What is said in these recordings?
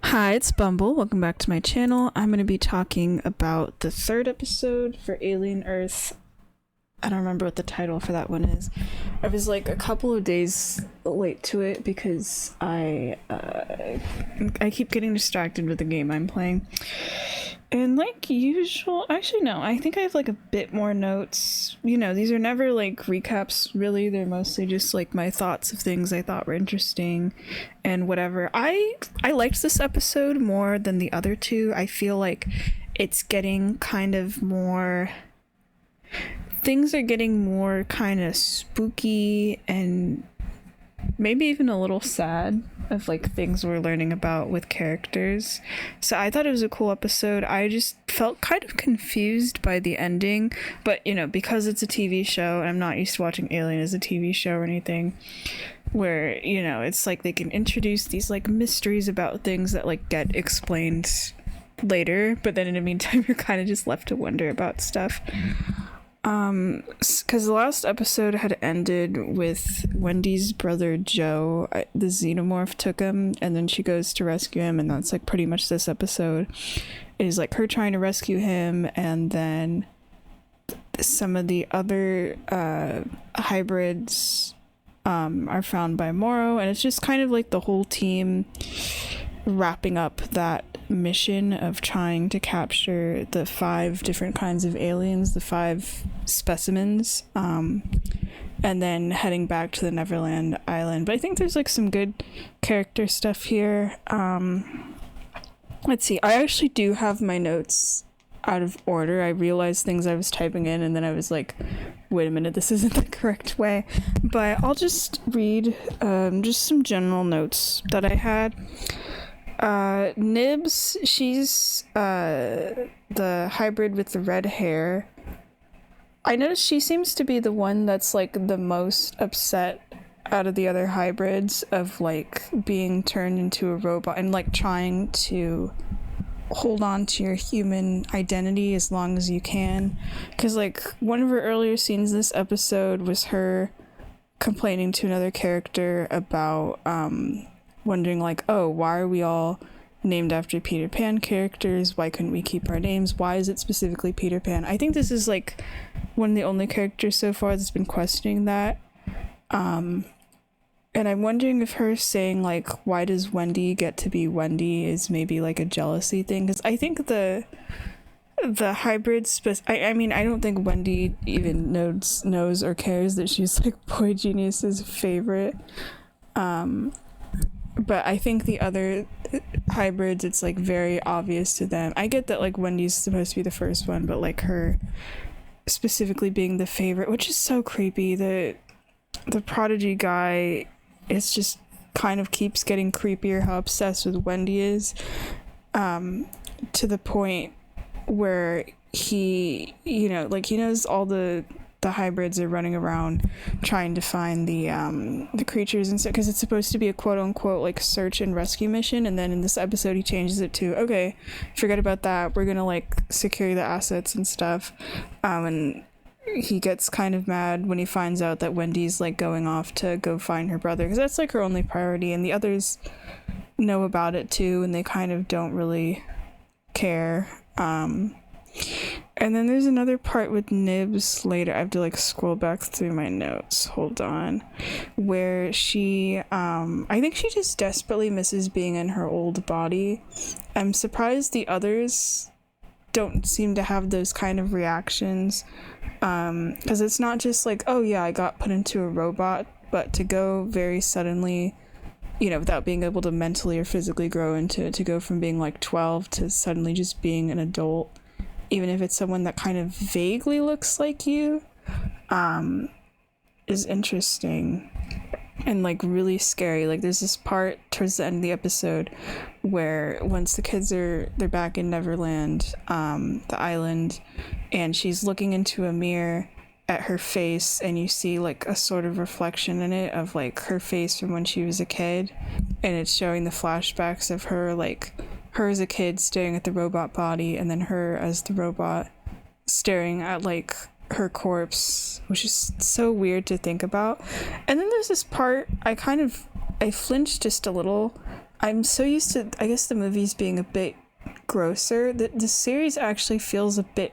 Hi, it's Bumble. Welcome back to my channel. I'm going to be talking about the third episode for Alien Earth. I don't remember what the title for that one is. I was like a couple of days late to it because I keep getting distracted with the game I'm playing. And like usual, actually no, I think I have like a bit more notes. You know, these are never like recaps really. They're mostly just like my thoughts of things I thought were interesting and whatever. I liked this episode more than the other two. I feel like it's getting kind of more, things are getting more kind of spooky and maybe even a little sad of like things we're learning about with characters. So I thought it was a cool episode. I just felt kind of confused by the ending, but you know, because it's a TV show and I'm not used to watching Alien as a TV show or anything, where you know it's like they can introduce these like mysteries about things that like get explained later, but then in the meantime you're kind of just left to wonder about stuff. Because the last episode had ended with Wendy's brother Joe, the Xenomorph took him, and then she goes to rescue him, and that's like pretty much this episode. It is like her trying to rescue him, and then some of the other hybrids are found by Morrow, and it's just kind of like the whole team wrapping up that mission of trying to capture the 5 different kinds of aliens, the 5 specimens, and then heading back to the Neverland Island. But I think there's like some good character stuff here. Let's see, I actually do have my notes out of order. I realized things I was typing in and then I was like, wait a minute, this isn't the correct way. But I'll just read just some general notes that I had. Nibs, she's the hybrid with the red hair. I noticed she seems to be the one that's like the most upset out of the other hybrids of like being turned into a robot and like trying to hold on to your human identity as long as you can, because like one of her earlier scenes this episode was her complaining to another character about wondering like, oh, why are we all named after Peter Pan characters? Why couldn't we keep our names? Why is it specifically Peter Pan? I think this is like one of the only characters so far that's been questioning that. And I'm wondering if her saying like, why does Wendy get to be Wendy is maybe like a jealousy thing, because I think the hybrids, I mean, I don't think Wendy even knows or cares that she's like Boy Genius's favorite. But I think the other hybrids, it's like very obvious to them. I get that like Wendy's supposed to be the first one, but like her specifically being the favorite, which is so creepy. The prodigy guy is just kind of keeps getting creepier how obsessed with Wendy is, to the point where he, you know, like he knows all the hybrids are running around trying to find the creatures and stuff, because it's supposed to be a quote-unquote like search and rescue mission, and then in this episode he changes it to, okay, forget about that, we're gonna like secure the assets and stuff. And he gets kind of mad when he finds out that Wendy's like going off to go find her brother, because that's like her only priority, and the others know about it too, and they kind of don't really care. And then there's another part with Nibs later. I have to like scroll back through my notes. Hold on. Where she, I think she just desperately misses being in her old body. I'm surprised the others don't seem to have those kind of reactions. Because it's not just like, oh yeah, I got put into a robot, but to go very suddenly, you know, without being able to mentally or physically grow into it, to go from being like 12 to suddenly just being an adult, even if it's someone that kind of vaguely looks like you, is interesting and like really scary. Like there's this part towards the end of the episode where once the kids they're back in Neverland, the island, and she's looking into a mirror at her face, and you see like a sort of reflection in it of like her face from when she was a kid, and it's showing the flashbacks of her, like her as a kid staring at the robot body, and then her as the robot staring at like her corpse, which is so weird to think about. And then there's this part I flinched just a little I'm so used to, I guess, the movies being a bit grosser. The series actually feels a bit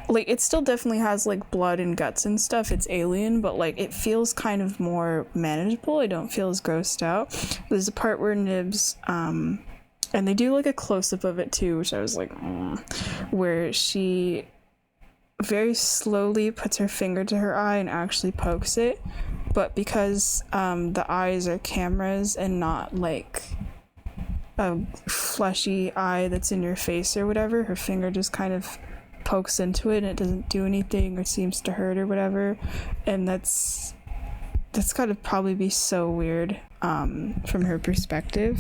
like, it still definitely has like blood and guts and stuff. It's alien, but like it feels kind of more manageable. I don't feel as grossed out. There's a part where Nibs, and they do like a close up of it too, which I was like, where she very slowly puts her finger to her eye and actually pokes it, but because the eyes are cameras and not like a fleshy eye that's in your face or whatever, her finger just kind of pokes into it and it doesn't do anything or seems to hurt or whatever. And that's gotta probably be so weird from her perspective.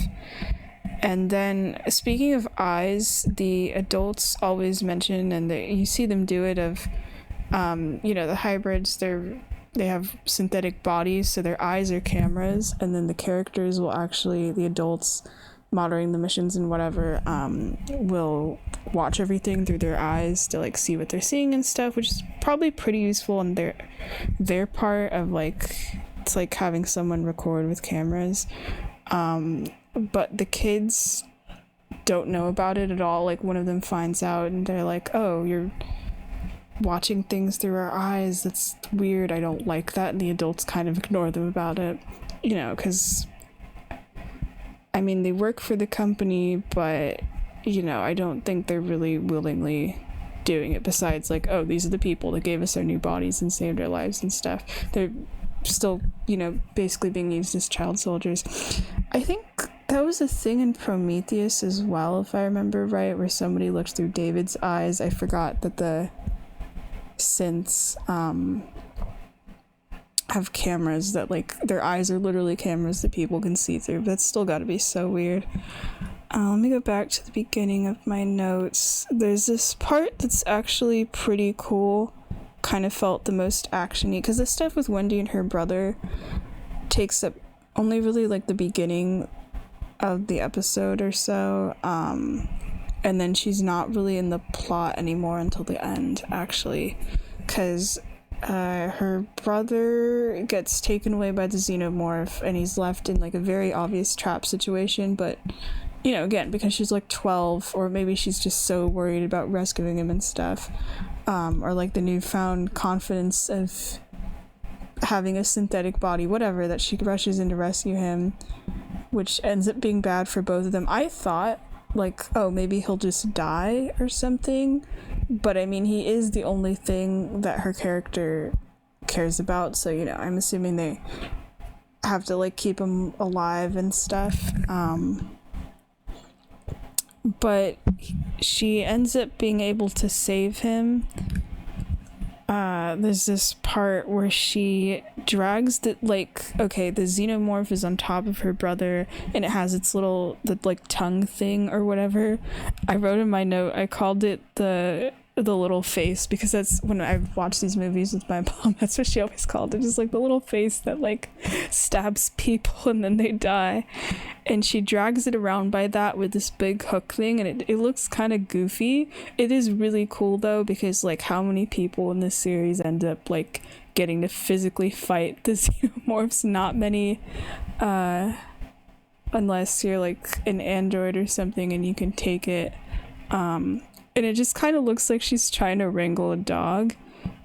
And then, speaking of eyes, the adults always mention, and you see them do it, of, the hybrids, they have synthetic bodies, so their eyes are cameras, and then the characters will actually, the adults monitoring the missions and whatever, will watch everything through their eyes to, like, see what they're seeing and stuff, which is probably pretty useful on their part of, like, it's like having someone record with cameras. But the kids don't know about it at all. Like, one of them finds out and they're like, oh, you're watching things through our eyes. That's weird. I don't like that. And the adults kind of ignore them about it, because, I mean, they work for the company, but, I don't think they're really willingly doing it, besides, like, oh, these are the people that gave us our new bodies and saved our lives and stuff. They're still, basically being used as child soldiers. I think that was a thing in Prometheus as well, if I remember right, where somebody looked through David's eyes. I forgot that the synths have cameras that, like, their eyes are literally cameras that people can see through. That's still got to be so weird. Let me go back to the beginning of my notes. There's this part that's actually pretty cool. Kind of felt the most actiony, because the stuff with Wendy and her brother takes up only really like the beginning of the episode or so, and then she's not really in the plot anymore until the end, actually, because her brother gets taken away by the Xenomorph and he's left in like a very obvious trap situation, but again, because she's like 12, or maybe she's just so worried about rescuing him and stuff, or like the newfound confidence of having a synthetic body, whatever, that she rushes in to rescue him, which ends up being bad for both of them. I thought, like, oh, maybe he'll just die or something, but I mean, he is the only thing that her character cares about, so, I'm assuming they have to, like, keep him alive and stuff. But she ends up being able to save him. There's this part where she drags the Xenomorph is on top of her brother, and it has its little, tongue thing or whatever. I wrote in my note, I called it the little face, because that's when I watch these movies with my mom, that's what she always called it, just like the little face that like stabs people and then they die. And she drags it around by that with this big hook thing, and it looks kind of goofy. It is really cool though, because like how many people in this series end up like getting to physically fight the Xenomorphs? Not many, unless you're like an android or something and you can take it. And it just kind of looks like she's trying to wrangle a dog.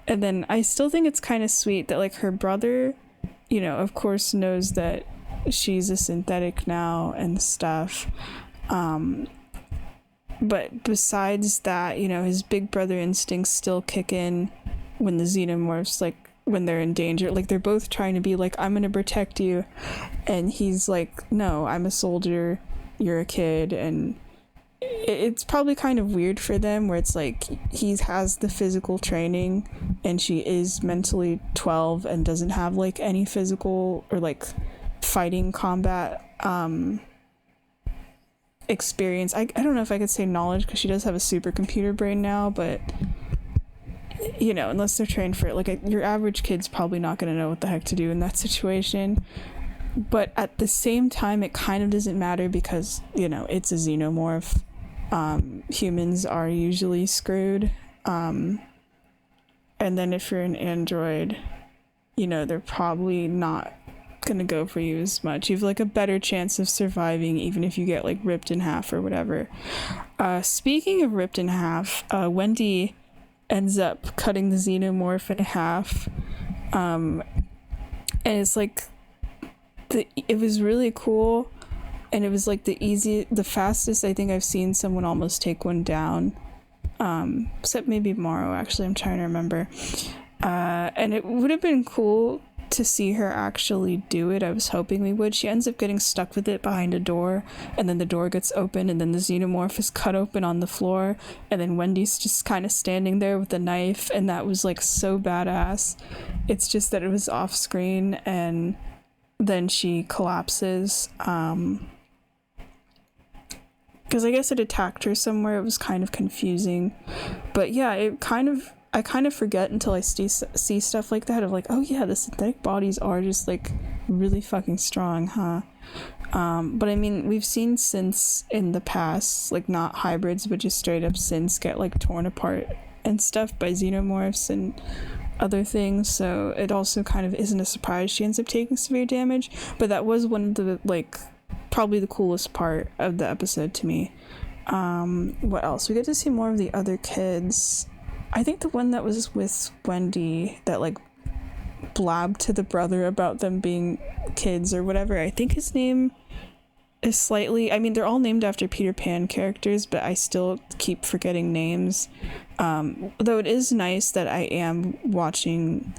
And then I still think it's kind of sweet that like her brother, of course knows that she's a synthetic now and stuff. But besides that, his big brother instincts still kick in when the Xenomorphs, like, when they're in danger. Like, they're both trying to be like, I'm gonna protect you. And he's like, no, I'm a soldier, you're a kid. And it's probably kind of weird for them, where it's like he has the physical training and she is mentally 12 and doesn't have like any physical or like fighting combat experience. I don't know if I could say knowledge, because she does have a supercomputer brain now, but unless they're trained for it, like your average kid's probably not going to know what the heck to do in that situation. But at the same time, it kind of doesn't matter, because it's a Xenomorph. Humans are usually screwed, and then if you're an android, they're probably not gonna go for you as much. You have like a better chance of surviving even if you get like ripped in half or whatever. Speaking of ripped in half, Wendy ends up cutting the xenomorph in half, and it's like it was really cool, and it was like the fastest I think I've seen someone almost take one down, except maybe Morrow, actually. I'm trying to remember. And it would have been cool to see her actually do it. I was hoping we would. She ends up getting stuck with it behind a door, and then the door gets open, and then the xenomorph is cut open on the floor, and then Wendy's just kind of standing there with a knife, and that was like so badass. It's just that it was off screen, and then she collapses, because I guess it attacked her somewhere. It was kind of confusing, but yeah, I kind of forget until I see stuff like that of like, oh yeah, the synthetic bodies are just like really fucking strong, huh? But I mean, we've seen synths in the past, like not hybrids, but just straight up synths get like torn apart and stuff by xenomorphs and other things, so it also kind of isn't a surprise she ends up taking severe damage. But that was one of the, like, probably the coolest part of the episode to me. What else? We get to see more of the other kids. I think the one that was with Wendy that like blabbed to the brother about them being kids or whatever, I think his name is slightly, I mean, they're all named after Peter Pan characters, but I still keep forgetting names. Though it is nice that I am watching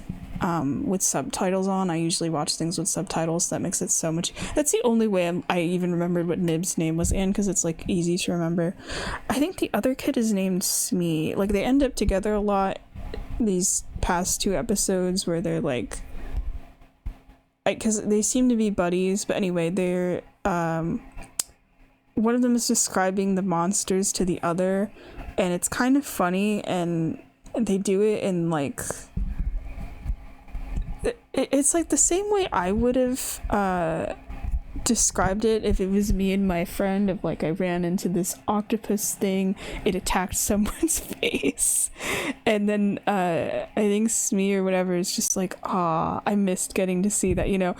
with subtitles on. I usually watch things with subtitles. That makes it so much. That's the only way I even remembered what Nib's name was in, because it's like easy to remember. I think the other kid is named Smee. Like, they end up together a lot these past two episodes where they're like, because they seem to be buddies, but anyway, they're one of them is describing the monsters to the other, and it's kind of funny, and they do it in like it's like the same way I would have described it if it was me and my friend, of like I ran into this octopus thing, it attacked someone's face, and then I think Smee or whatever is just like, I missed getting to see that, you know.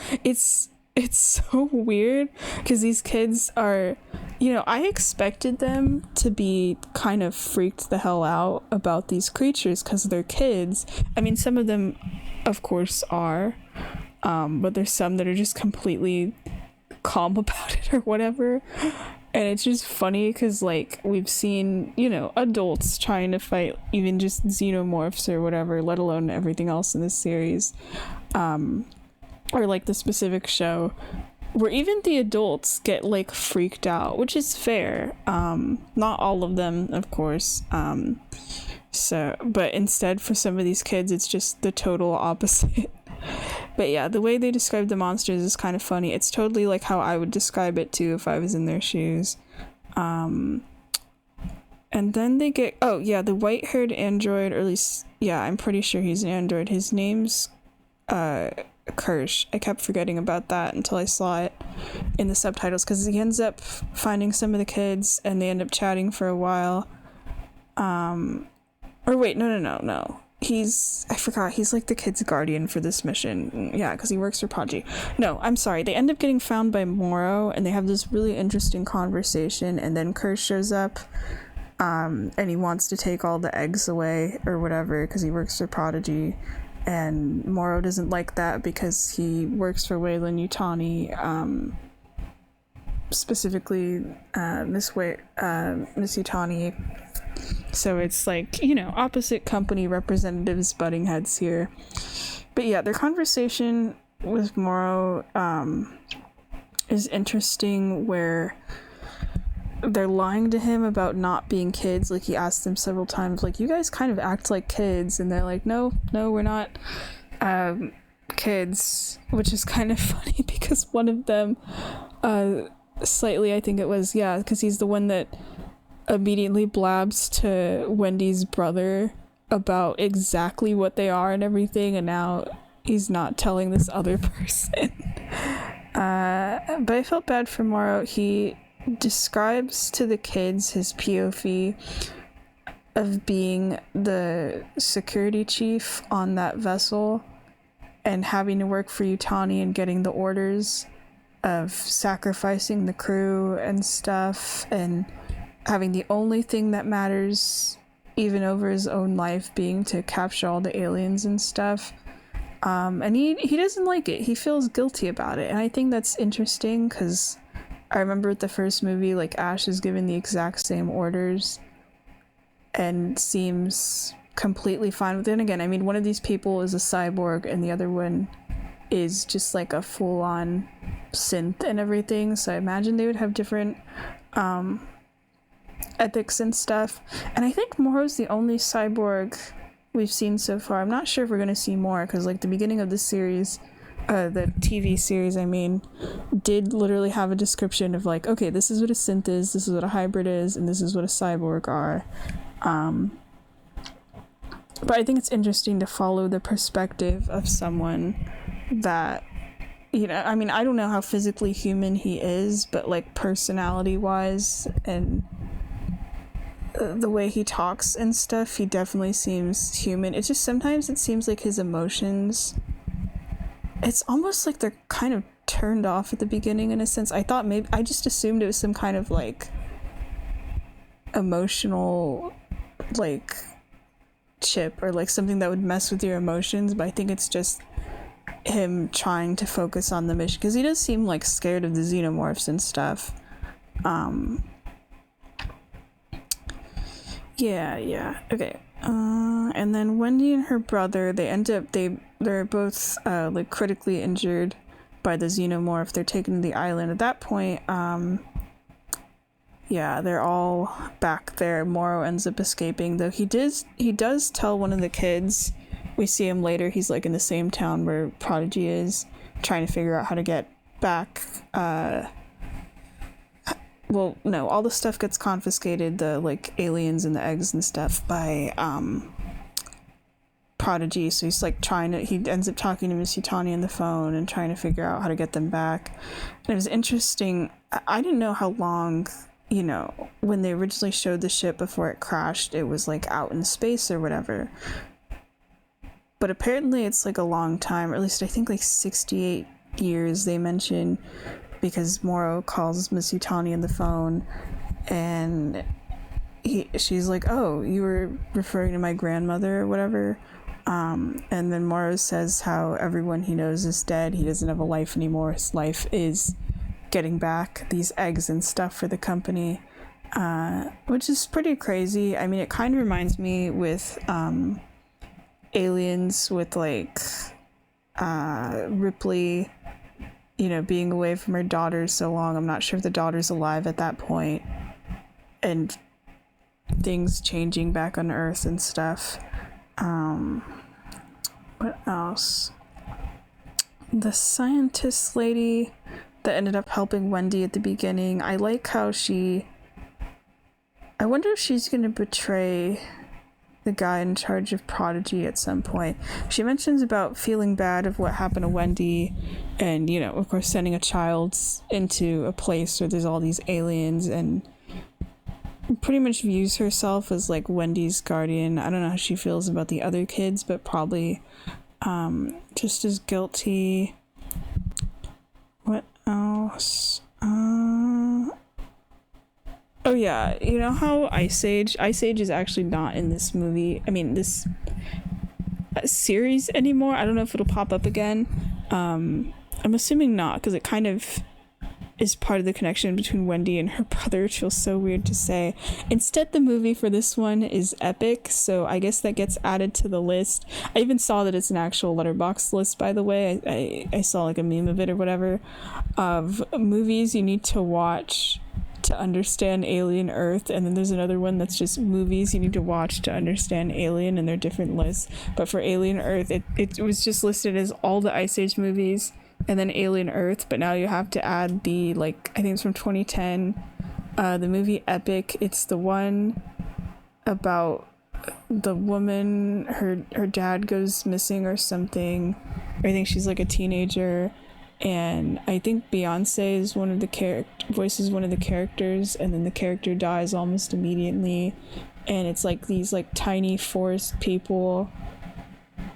It's so weird because these kids are, you know, I expected them to be kind of freaked the hell out about these creatures because they're kids. I mean, some of them of course are, but there's some that are just completely calm about it or whatever. And it's just funny because like we've seen, you know, adults trying to fight even just xenomorphs or whatever, let alone everything else in this series, or like the specific show where even the adults get like freaked out, which is fair. Not all of them, of course. So, but instead for some of these kids, it's just the total opposite. But yeah, the way they describe the monsters is kind of funny. It's totally like how I would describe it too if I was in their shoes. And then they get, oh yeah, the white-haired android, or at least, yeah, I'm pretty sure he's an android. His name's Kirsch. I kept forgetting about that until I saw it in the subtitles, because he ends up finding some of the kids and they end up chatting for a while. Or wait, no. I forgot, he's like the kid's guardian for this mission. Yeah, because he works for Podgy. No, I'm sorry. They end up getting found by Morrow, and they have this really interesting conversation, and then Kirsch shows up, and he wants to take all the eggs away, or whatever, because he works for Prodigy, and Morrow doesn't like that because he works for Weyland Yutani, specifically, Miss Yutani. So it's like, you know, opposite company representatives butting heads here. But yeah, their conversation with Morrow is interesting, where they're lying to him about not being kids. Like, he asked them several times, like, you guys kind of act like kids, and they're like, no, we're not kids, which is kind of funny because one of them slightly, I think it was, yeah, because he's the one that immediately blabs to Wendy's brother about exactly what they are and everything, and now he's not telling this other person. But I felt bad for Morrow. He describes to the kids his POV of being the security chief on that vessel, and having to work for Utani and getting the orders of sacrificing the crew and stuff, and having the only thing that matters, even over his own life, being to capture all the aliens and stuff. And he doesn't like it. He feels guilty about it. And I think that's interesting because I remember with the first movie, like, Ash is given the exact same orders and seems completely fine with it. And again, I mean, one of these people is a cyborg and the other one is just like a full-on synth and everything. So I imagine they would have different ethics and stuff. And I think Moro's the only cyborg we've seen so far. I'm not sure if we're going to see more because, like, the beginning of the series, the TV series, I mean, did literally have a description of, like, okay, this is what a synth is, this is what a hybrid is, and this is what a cyborg are. But I think it's interesting to follow the perspective of someone that, you know, I mean, I don't know how physically human he is, but, like, personality-wise and the way he talks and stuff, he definitely seems human. It's just sometimes it seems like his emotions, it's almost like they're kind of turned off at the beginning in a sense. I just assumed it was some kind of, like, emotional, like, chip or, like, something that would mess with your emotions, but I think it's just him trying to focus on the mission because he does seem, like, scared of the Xenomorphs and stuff. Yeah. Okay. And then Wendy and her brother, they're both like critically injured by the Xenomorph. They're taken to the island. At that point, yeah, they're all back there. Moro ends up escaping, though he does tell one of the kids. We see him later. He's like in the same town where Prodigy is, trying to figure out how to get back. Well, no, all the stuff gets confiscated, the, like, aliens and the eggs and stuff, by Prodigy. So he's, like, he ends up talking to Miss Yutani on the phone and trying to figure out how to get them back. And it was interesting. I didn't know how long, you know, when they originally showed the ship before it crashed, it was, like, out in space or whatever. But apparently it's, like, a long time, or at least I think, like, 68 years they mention, because Moro calls Miss Yutani on the phone, and she's like, oh, you were referring to my grandmother or whatever. And then Moro says how everyone he knows is dead. He doesn't have a life anymore. His life is getting back these eggs and stuff for the company, which is pretty crazy. I mean, it kind of reminds me with Aliens with, like, Ripley, you know, being away from her daughter so long. I'm not sure if the daughter's alive at that point, and things changing back on Earth and stuff. What else? The scientist lady that ended up helping Wendy at the beginning, I like how I wonder if she's gonna betray the guy in charge of Prodigy at some point. She mentions about feeling bad of what happened to Wendy, and, you know, of course, sending a child into a place where there's all these aliens, and pretty much views herself as, like, Wendy's guardian. I don't know how she feels about the other kids, but probably just as guilty. What else? Oh yeah, you know how Ice Age is actually not in this movie, I mean this series anymore. I don't know if it'll pop up again. I'm assuming not, because it kind of is part of the connection between Wendy and her brother, which feels so weird to say. Instead, the movie for this one is Epic, so I guess that gets added to the list. I even saw that it's an actual Letterboxd list, by the way. I saw, like, a meme of it or whatever, of movies you need to watch to understand Alien Earth, and then there's another one that's just movies you need to watch to understand Alien, and they're different lists. But for Alien Earth, it was just listed as all the Ice Age movies and then Alien Earth, but now you have to add the, like, I think it's from 2010, the movie Epic. It's the one about the woman, her dad goes missing or something. I think she's, like, a teenager, and I think Beyonce is one of the voices one of the characters, and then the character dies almost immediately, and it's like these, like, tiny forest people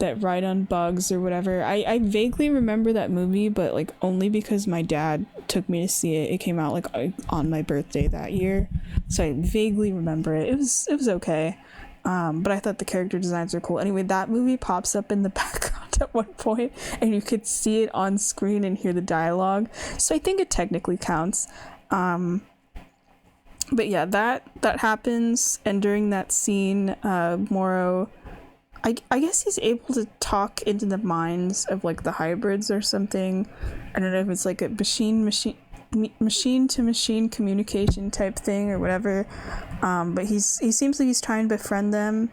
that ride on bugs or whatever. I vaguely remember that movie, but like only because my dad took me to see it. It came out like on my birthday that year, so I vaguely remember it. It was okay, but I thought the character designs are cool. Anyway, that movie pops up in the background at one point, and you could see it on screen and hear the dialogue. So I think it technically counts. But yeah, that happens, and during that scene, Moro, I guess he's able to talk into the minds of like the hybrids or something. I don't know if it's like a machine to machine communication type thing or whatever. But he seems like he's trying to befriend them.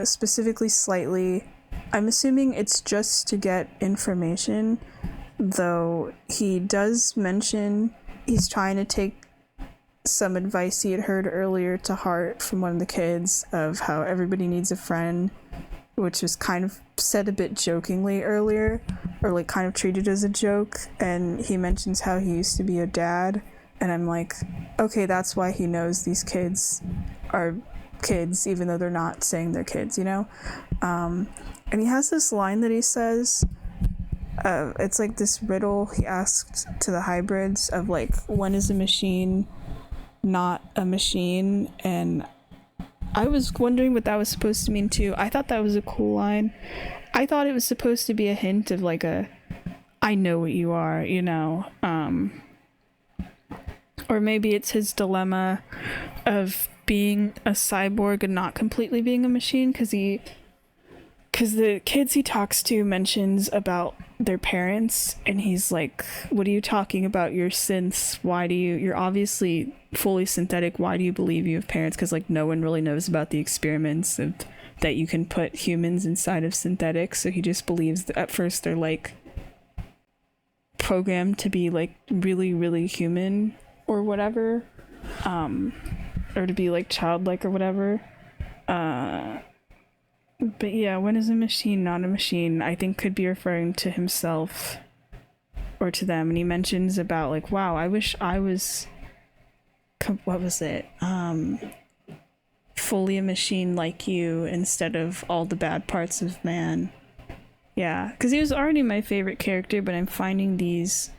Specifically, slightly. I'm assuming it's just to get information, though he does mention he's trying to take some advice he had heard earlier to heart from one of the kids of how everybody needs a friend, which was kind of said a bit jokingly earlier, or like kind of treated as a joke. And he mentions how he used to be a dad, and I'm like, okay, that's why he knows these kids are kids even though they're not saying they're kids, you know. And he has this line that he says, it's like this riddle he asked to the hybrids of like, when is a machine not a machine? And I was wondering what that was supposed to mean too. I thought that was a cool line. I thought it was supposed to be a hint of like a, I know what you are, you know. Or maybe it's his dilemma of being a cyborg and not completely being a machine, because the kids he talks to mentions about their parents, and he's like, what are you talking about, your synths? Why do you're obviously fully synthetic, why do you believe you have parents? Because like no one really knows about the experiments of that you can put humans inside of synthetics, so he just believes that at first they're like programmed to be like really, really human or whatever, or to be like childlike or whatever. But yeah, when is a machine not a machine, I think could be referring to himself or to them. And he mentions about like, wow, I wish I was, what was it? Fully a machine like you instead of all the bad parts of man. Yeah, because he was already my favorite character, but I'm finding these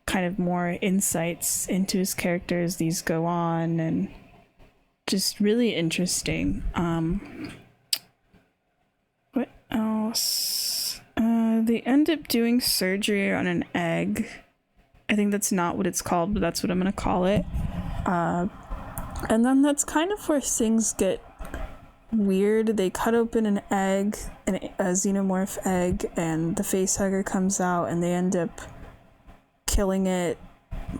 kind of more insights into his character as these go on, and just really interesting. What else? They end up doing surgery on an egg. I think that's not what it's called, but that's what I'm gonna call it. And then that's kind of where things get weird. They cut open an egg, a xenomorph egg, and the facehugger comes out, and they end up killing it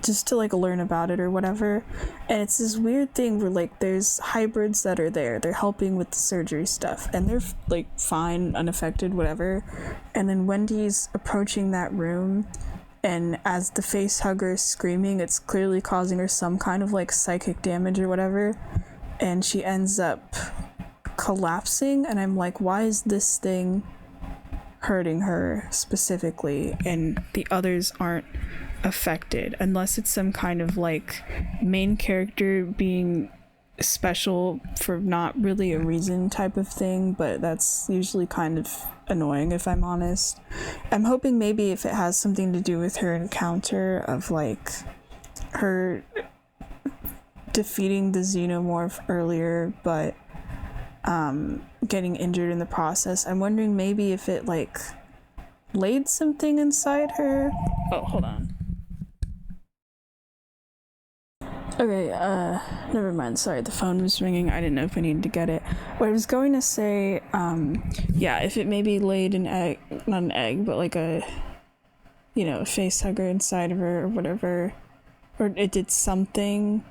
just to like learn about it or whatever. And it's this weird thing where like there's hybrids that are there, they're helping with the surgery stuff, and they're like fine, unaffected, whatever. And then Wendy's approaching that room, and as the facehugger is screaming, it's clearly causing her some kind of like psychic damage or whatever, and she ends up collapsing. And I'm like, why is this thing hurting her specifically and the others aren't affected? Unless it's some kind of like main character being special for not really a reason type of thing, but that's usually kind of annoying if I'm honest. I'm hoping maybe if it has something to do with her encounter of like her defeating the xenomorph earlier but getting injured in the process. I'm wondering maybe if it like laid something inside her. Oh, hold on. Okay, never mind. Sorry, the phone was ringing. I didn't know if I needed to get it. What I was going to say, yeah, if it maybe laid an egg, not an egg, but like a, you know, a facehugger inside of her or whatever, or it did something,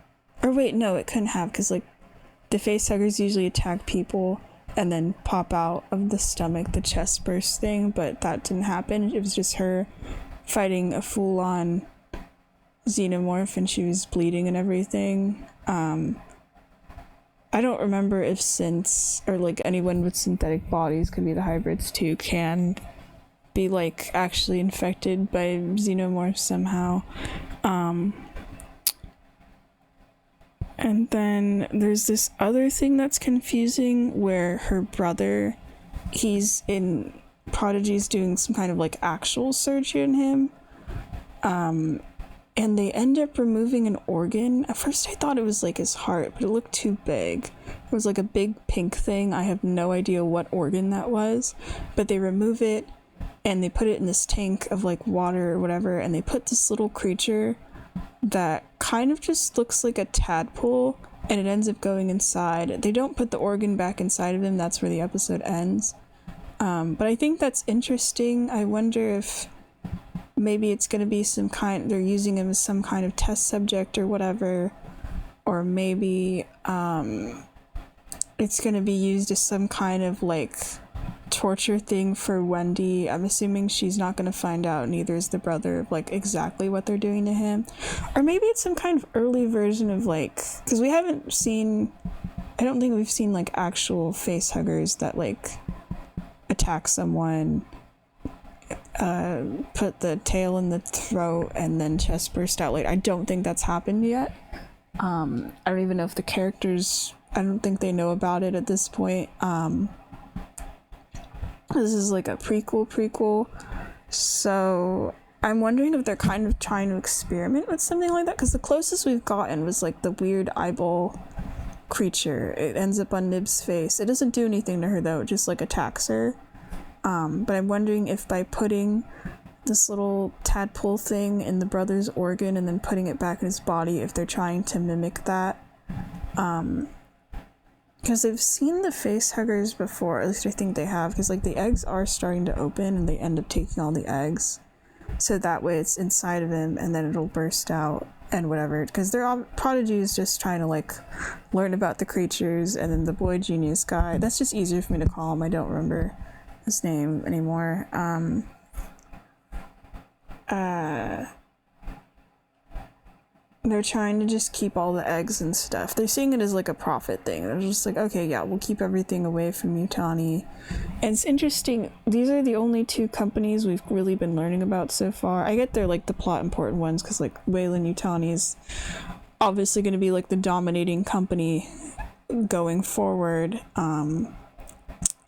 or wait, no, it couldn't have, because like the facehuggers usually attack people and then pop out of the stomach, the chest burst thing, but that didn't happen. It was just her fighting a full-on xenomorph, and she was bleeding and everything. I don't remember if synths or like anyone with synthetic bodies, could be the hybrids too, can be like actually infected by xenomorphs somehow. And then there's this other thing that's confusing where her brother he's in Prodigy's doing some kind of like actual surgery in him. And they end up removing an organ. At first I thought it was like his heart, but it looked too big. It was like a big pink thing. I have no idea what organ that was, but they remove it and they put it in this tank of like water or whatever, and they put this little creature that kind of just looks like a tadpole, and it ends up going inside. They don't put the organ back inside of him. That's where the episode ends. But I think that's interesting. I wonder if maybe it's going to be some kind, they're using him as some kind of test subject or whatever, or maybe it's going to be used as some kind of like torture thing for Wendy. I'm assuming she's not going to find out, neither is the brother, of like exactly what they're doing to him. Or maybe it's some kind of early version of like, because we haven't seen, I don't think we've seen like actual face huggers that like attack someone, put the tail in the throat and then chest burst out. Like, I don't think that's happened yet. I don't even know if the characters, I don't think they know about it at this point. This is like a prequel, so I'm wondering if they're kind of trying to experiment with something like that, because the closest we've gotten was like the weird eyeball creature. It ends up on Nib's face. It doesn't do anything to her though, it just like attacks her. But I'm wondering if by putting this little tadpole thing in the brother's organ and then putting it back in his body, if they're trying to mimic that. Because I've seen the face huggers before, at least I think they have, because like the eggs are starting to open and they end up taking all the eggs. So that way it's inside of him and then it'll burst out and whatever. Because they're all, Prodigy is just trying to like learn about the creatures, and then the boy genius guy, that's just easier for me to call him. I don't remember his name anymore. They're trying to just keep all the eggs and stuff. They're seeing it as like a profit thing. They're just like, okay, yeah, we'll keep everything away from Yutani. And it's interesting, these are the only two companies we've really been learning about so far. I get they're like the plot important ones, because like Weyland Yutani is obviously going to be like the dominating company going forward.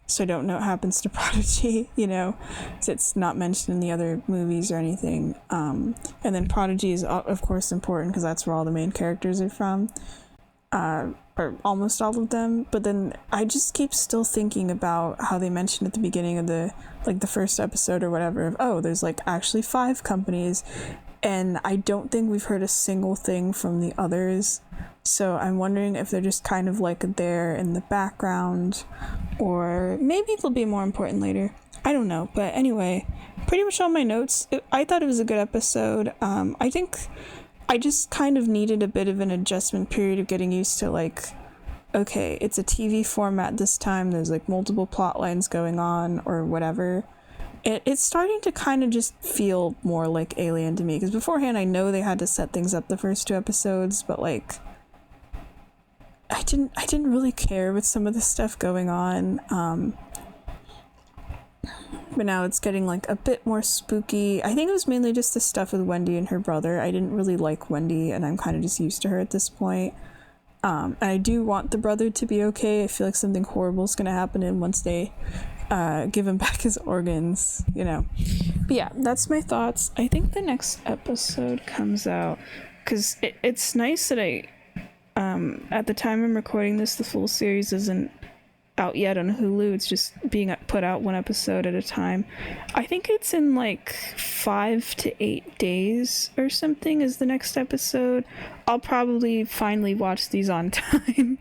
So I don't know what happens to Prodigy, you know, so it's not mentioned in the other movies or anything. And then Prodigy is, of course, important because that's where all the main characters are from, or almost all of them. But then I just keep still thinking about how they mentioned at the beginning of the first episode or whatever of, oh, there's like actually 5 companies, and I don't think we've heard a single thing from the others. So I'm wondering if they're just kind of like there in the background, or maybe they'll be more important later. I don't know. But anyway, pretty much all my notes. I thought it was a good episode. I think I just kind of needed a bit of an adjustment period of getting used to like, okay, it's a TV format this time. There's like multiple plot lines going on or whatever. It's starting to kind of just feel more like Alien to me, because beforehand I know they had to set things up the first 2 episodes, but like I didn't really care with some of the stuff going on. But now it's getting like a bit more spooky. I think it was mainly just the stuff with Wendy and her brother. I didn't really like Wendy, and I'm kind of just used to her at this point. And I do want the brother to be okay. I feel like something horrible is going to happen to him once they give him back his organs, you know. But yeah, that's my thoughts. I think the next episode comes out, because it's nice that at the time I'm recording this, the full series isn't out yet on Hulu. It's just being put out 1 episode at a time. I think it's in like 5 to 8 days or something is the next episode. I'll probably finally watch these on time,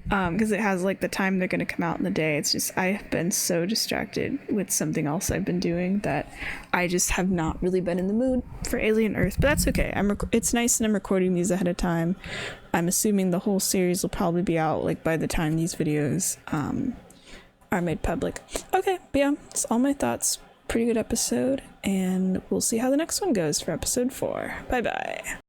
because it has like the time they're going to come out in the day. It's just I've been so distracted with something else I've been doing that I just have not really been in the mood for Alien Earth. But that's okay. It's nice that I'm recording these ahead of time. I'm assuming the whole series will probably be out like by the time these videos are made public. Okay, but yeah, that's all my thoughts. Pretty good episode, and we'll see how the next one goes for episode 4. Bye bye.